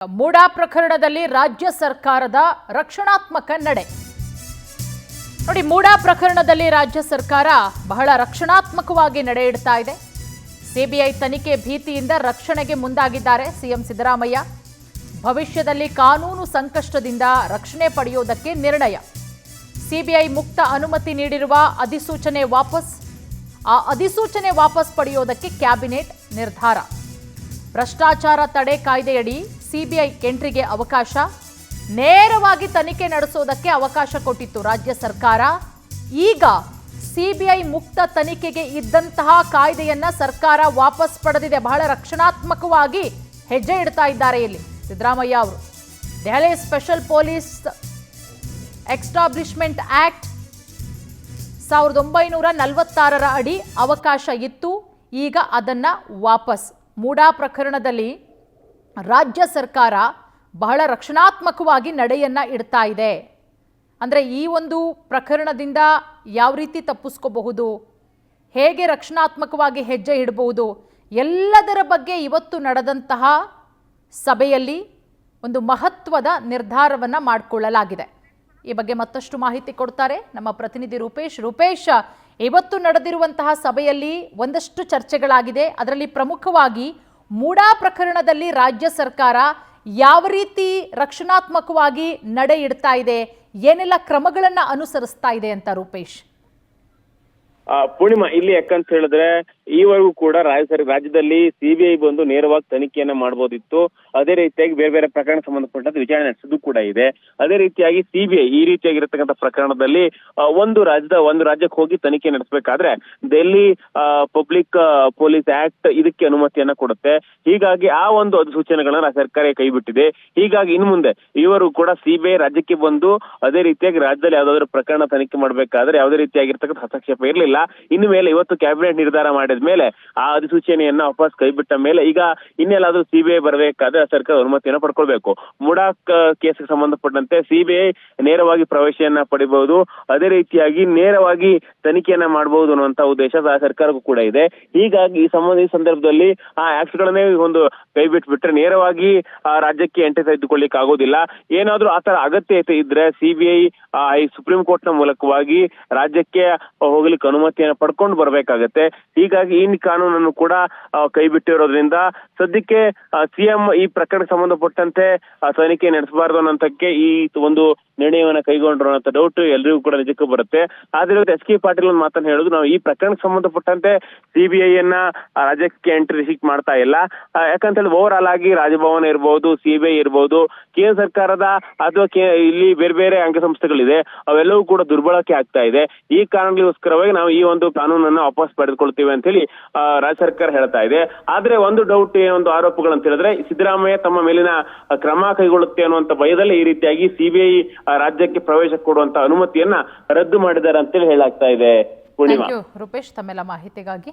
ಮೂಡಾ ಪ್ರಕರಣದಲ್ಲಿ ರಾಜ್ಯ ಸರ್ಕಾರದ ರಕ್ಷಣಾತ್ಮಕ ನಡೆ ನೋಡಿ. ಮೂಡಾ ಪ್ರಕರಣದಲ್ಲಿ ರಾಜ್ಯ ಸರ್ಕಾರ ಬಹಳ ರಕ್ಷಣಾತ್ಮಕವಾಗಿ ನಡೆ ಇಡ್ತಾ ಇದೆ. ಸಿಬಿಐ ತನಿಖೆ ಭೀತಿಯಿಂದ ರಕ್ಷಣೆಗೆ ಮುಂದಾಗಿದ್ದಾರೆ ಸಿಎಂ ಸಿದ್ದರಾಮಯ್ಯ. ಭವಿಷ್ಯದಲ್ಲಿ ಕಾನೂನು ಸಂಕಷ್ಟದಿಂದ ರಕ್ಷಣೆ ಪಡೆಯುವುದಕ್ಕೆ ನಿರ್ಣಯ. ಸಿಬಿಐ ಮುಕ್ತ ಅನುಮತಿ ನೀಡಿರುವ ಅಧಿಸೂಚನೆ ವಾಪಸ್. ಆ ಅಧಿಸೂಚನೆ ವಾಪಸ್ ಪಡೆಯುವುದಕ್ಕೆ ಕ್ಯಾಬಿನೆಟ್ ನಿರ್ಧಾರ. ಭ್ರಷ್ಟಾಚಾರ ತಡೆ ಕಾಯ್ದೆಯಡಿ ಸಿಬಿಐ ಎಂಟ್ರಿಗೆ ಅವಕಾಶ. ನೇರವಾಗಿ ತನಿಖೆ ನಡೆಸೋದಕ್ಕೆ ಅವಕಾಶ ಕೊಟ್ಟಿತ್ತು ರಾಜ್ಯ ಸರ್ಕಾರ. ಈಗ ಸಿಬಿಐ ಮುಕ್ತ ತನಿಖೆಗೆ ಇದ್ದಂತಹ ಕಾಯ್ದೆಯನ್ನ ಸರ್ಕಾರ ವಾಪಸ್ ಪಡೆದಿದೆ. ಬಹಳ ರಕ್ಷಣಾತ್ಮಕವಾಗಿ ಹೆಜ್ಜೆ ಇಡ್ತಾ ಇದ್ದಾರೆ ಇಲ್ಲಿ ಸಿದ್ದರಾಮಯ್ಯ ಅವರು. Delhi special police establishment act 1946 ಅಡಿ ಅವಕಾಶ ಇತ್ತು. ಈಗ ಅದನ್ನ ವಾಪಸ್. ಮೂಡಾ ಪ್ರಕರಣದಲ್ಲಿ ರಾಜ್ಯ ಸರ್ಕಾರ ಬಹಳ ರಕ್ಷಣಾತ್ಮಕವಾಗಿ ನಡೆಯನ್ನ ಇಡ್ತಾ ಇದೆ. ಅಂದರೆ ಈ ಒಂದು ಪ್ರಕರಣದಿಂದ ಯಾವ ರೀತಿ ತಪ್ಪಿಸ್ಕೋಬಹುದು, ಹೇಗೆ ರಕ್ಷಣಾತ್ಮಕವಾಗಿ ಹೆಜ್ಜೆ ಇಡಬಹುದು, ಎಲ್ಲದರ ಬಗ್ಗೆ ಇವತ್ತು ನಡೆದಂತಹ ಸಭೆಯಲ್ಲಿ ಒಂದು ಮಹತ್ವದ ನಿರ್ಧಾರವನ್ನು ಮಾಡಿಕೊಳ್ಳಲಾಗಿದೆ. ಈ ಬಗ್ಗೆ ಮತ್ತಷ್ಟು ಮಾಹಿತಿ ಕೊಡ್ತಾರೆ ನಮ್ಮ ಪ್ರತಿನಿಧಿ ರೂಪೇಶ್. ರೂಪೇಶ್, ಇವತ್ತು ನಡೆದಿರುವಂತಹ ಸಭೆಯಲ್ಲಿ ಒಂದಷ್ಟು ಚರ್ಚೆಗಳಾಗಿದೆ. ಅದರಲ್ಲಿ ಪ್ರಮುಖವಾಗಿ ಮೂಡಾ ಪ್ರಕರಣದಲ್ಲಿ ರಾಜ್ಯ ಸರ್ಕಾರ ಯಾವ ರೀತಿ ರಕ್ಷಣಾತ್ಮಕವಾಗಿ ನಡೆ ಇಡ್ತಾ ಇದೆ, ಏನೆಲ್ಲ ಕ್ರಮಗಳನ್ನ ಅನುಸರಿಸ್ತಾ ಇದೆ ಅಂತ ರೂಪೇಶ್. ಪೂರ್ಣಿಮಾ, ಇಲ್ಲಿ ಯಾಕಂತ ಹೇಳಿದ್ರೆ ಈವರೆಗೂ ಕೂಡ ರಾಜ್ಯದಲ್ಲಿ ಸಿಬಿಐ ಬಂದು ನೇರವಾಗಿ ತನಿಖೆಯನ್ನ ಮಾಡಬಹುದಿತ್ತು. ಅದೇ ರೀತಿಯಾಗಿ ಬೇರೆ ಬೇರೆ ಪ್ರಕರಣ ಸಂಬಂಧಪಟ್ಟಂತೆ ವಿಚಾರಣೆ ನಡೆಸೋದು ಕೂಡ ಇದೆ. ಅದೇ ರೀತಿಯಾಗಿ ಸಿಬಿಐ ಈ ರೀತಿಯಾಗಿರತಕ್ಕಂಥ ಪ್ರಕರಣದಲ್ಲಿ ಒಂದು ರಾಜ್ಯಕ್ಕೆ ಹೋಗಿ ತನಿಖೆ ನಡೆಸಬೇಕಾದ್ರೆ ಡೆಲ್ಲಿ ಪಬ್ಲಿಕ್ ಪೊಲೀಸ್ ಆಕ್ಟ್ ಇದಕ್ಕೆ ಅನುಮತಿಯನ್ನ ಕೊಡುತ್ತೆ. ಹೀಗಾಗಿ ಆ ಒಂದು ಅಧಿಸೂಚನೆಗಳನ್ನ ಸರ್ಕಾರ ಕೈ ಬಿಟ್ಟಿದೆ. ಹೀಗಾಗಿ ಇನ್ನು ಮುಂದೆ ಇವರು ಕೂಡ ಸಿಬಿಐ ರಾಜ್ಯಕ್ಕೆ ಬಂದು ಅದೇ ರೀತಿಯಾಗಿ ರಾಜ್ಯದಲ್ಲಿ ಯಾವ್ದಾದ್ರು ಪ್ರಕರಣ ತನಿಖೆ ಮಾಡಬೇಕಾದ್ರೆ ಯಾವುದೇ ರೀತಿಯಾಗಿರ್ತಕ್ಕಂಥ ಹಸ್ತಕ್ಷೇಪ ಇರಲಿಲ್ಲ. ಇನ್ನು ಮೇಲೆ ಇವತ್ತು ಕ್ಯಾಬಿನೆಟ್ ನಿರ್ಧಾರ ಮಾಡಿದ ಮೇಲೆ ಆ ಅಧಿಸೂಚನೆಯನ್ನ ವಾಪಸ್ ಕೈ ಬಿಟ್ಟ ಮೇಲೆ ಈಗ ಇನ್ನೆಲ್ಲಾದ್ರೂ ಸಿಬಿಐ ಬರಬೇಕಾದ್ರೆ ಸರ್ಕಾರ ಅನುಮತಿಯನ್ನು ಪಡ್ಕೊಳ್ಬೇಕು. ಮೂಡಾ ಕೇಸ್ಗೆ ಸಂಬಂಧಪಟ್ಟಂತೆ ಸಿಬಿಐ ನೇರವಾಗಿ ಪ್ರವೇಶವನ್ನ ಪಡಿಬಹುದು, ಅದೇ ರೀತಿಯಾಗಿ ನೇರವಾಗಿ ತನಿಖೆಯನ್ನ ಮಾಡಬಹುದು ಅನ್ನುವಂತ ಉದ್ದೇಶ ಸರ್ಕಾರಕ್ಕೂ ಕೂಡ ಇದೆ. ಹೀಗಾಗಿ ಈ ಸಂದರ್ಭದಲ್ಲಿ ಆ ಆಕ್ಟ್ ಗಳನ್ನೇ ಒಂದು ಕೈ ಬಿಟ್ಬಿಟ್ರೆ ನೇರವಾಗಿ ರಾಜ್ಯಕ್ಕೆ ಎಂಟ್ರಿ ತೆಗೆದುಕೊಳ್ಳಿಕ್ಕೆ ಆಗೋದಿಲ್ಲ. ಏನಾದ್ರೂ ಆತರ ಅಗತ್ಯತೆ ಇದ್ರೆ ಸಿಬಿಐ ಸುಪ್ರೀಂ ಕೋರ್ಟ್ ನ ಮೂಲಕವಾಗಿ ರಾಜ್ಯಕ್ಕೆ ಹೋಗ್ಲಿಕ್ಕೆ ಅನುಮತಿಯನ್ನು ಪಡ್ಕೊಂಡು ಬರ್ಬೇಕಾಗತ್ತೆ. ಹೀಗಾಗಿ ಈ ಕಾನೂನನ್ನು ಕೂಡ ಕೈ ಬಿಟ್ಟಿರೋದ್ರಿಂದ ಸದ್ಯಕ್ಕೆ ಸಿಎಂ ಈ ಪ್ರಕರಣಕ್ಕೆ ಸಂಬಂಧಪಟ್ಟಂತೆ ತನಿಖೆ ನಡೆಸಬಾರದು ಅನ್ನೋಂತಕ್ಕೆ ಈ ಒಂದು ನಿರ್ಣಯವನ್ನ ಕೈಗೊಂಡ್ರು ಅಂತ ಡೌಟ್ ಎಲ್ರಿಗೂ ಕೂಡ ನಿಜಕ್ಕೂ ಬರುತ್ತೆ. ಆದ್ರೆ ಎಸ್ ಕೆ ಪಾಟೀಲ್ ಒಂದು ಮಾತನ್ನ ಹೇಳುದು, ನಾವು ಈ ಪ್ರಕರಣಕ್ಕೆ ಸಂಬಂಧಪಟ್ಟಂತೆ ಸಿಬಿಐ ಅನ್ನ ರಾಜ್ಯಕ್ಕೆ ಎಂಟ್ರಿ ಸಿಕ್ ಮಾಡ್ತಾ ಇಲ್ಲ. ಯಾಕಂತ ಹೇಳಿ ಓವರ್ ಆಲ್ ಆಗಿ ರಾಜಭವನ ಇರ್ಬೋದು, ಸಿಬಿಐ ಇರ್ಬೋದು, ಕೇಂದ್ರ ಸರ್ಕಾರದ ಅಥವಾ ಇಲ್ಲಿ ಬೇರೆ ಬೇರೆ ಅಂಗಸಂಸ್ಥೆಗಳಿದೆ, ಅವೆಲ್ಲವೂ ಕೂಡ ದುರ್ಬಳಕೆ ಆಗ್ತಾ ಇದೆ. ಈ ಕಾರಣಕ್ಕೋಸ್ಕರವಾಗಿ ನಾವು ಈ ಒಂದು ಕಾನೂನನ್ನ ವಾಪಸ್ ಪಡೆದುಕೊಳ್ತೀವಿ ಅಂತ ಹೇಳಿ ರಾಜ್ಯ ಸರ್ಕಾರ ಹೇಳ್ತಾ ಇದೆ. ಆದ್ರೆ ಒಂದು ಡೌಟ್, ಒಂದು ಆರೋಪಗಳಂತ ಹೇಳಿದ್ರೆ ಸಿದ್ದರಾಮಯ್ಯ ತಮ್ಮ ಮೇಲಿನ ಕ್ರಮ ಕೈಗೊಳ್ಳುತ್ತೆ ಅನ್ನುವಂತ ಭಯದಲ್ಲಿ ಈ ರೀತಿಯಾಗಿ ಸಿಬಿಐ ರಾಜ್ಯಕ್ಕೆ ಪ್ರವೇಶ ಕೊಡುವಂತ ಅನುಮತಿಯನ್ನ ರದ್ದು ಮಾಡಿದ್ದಾರೆ ಅಂತೇಳಿ ಹೇಳಾಗ್ತಾ ಇದೆ. ಪೂರ್ಣಿಮಾ, ರೂಪೇಶ್, ತಮ್ಮೆಲ್ಲ ಮಾಹಿತಿಗಾಗಿ.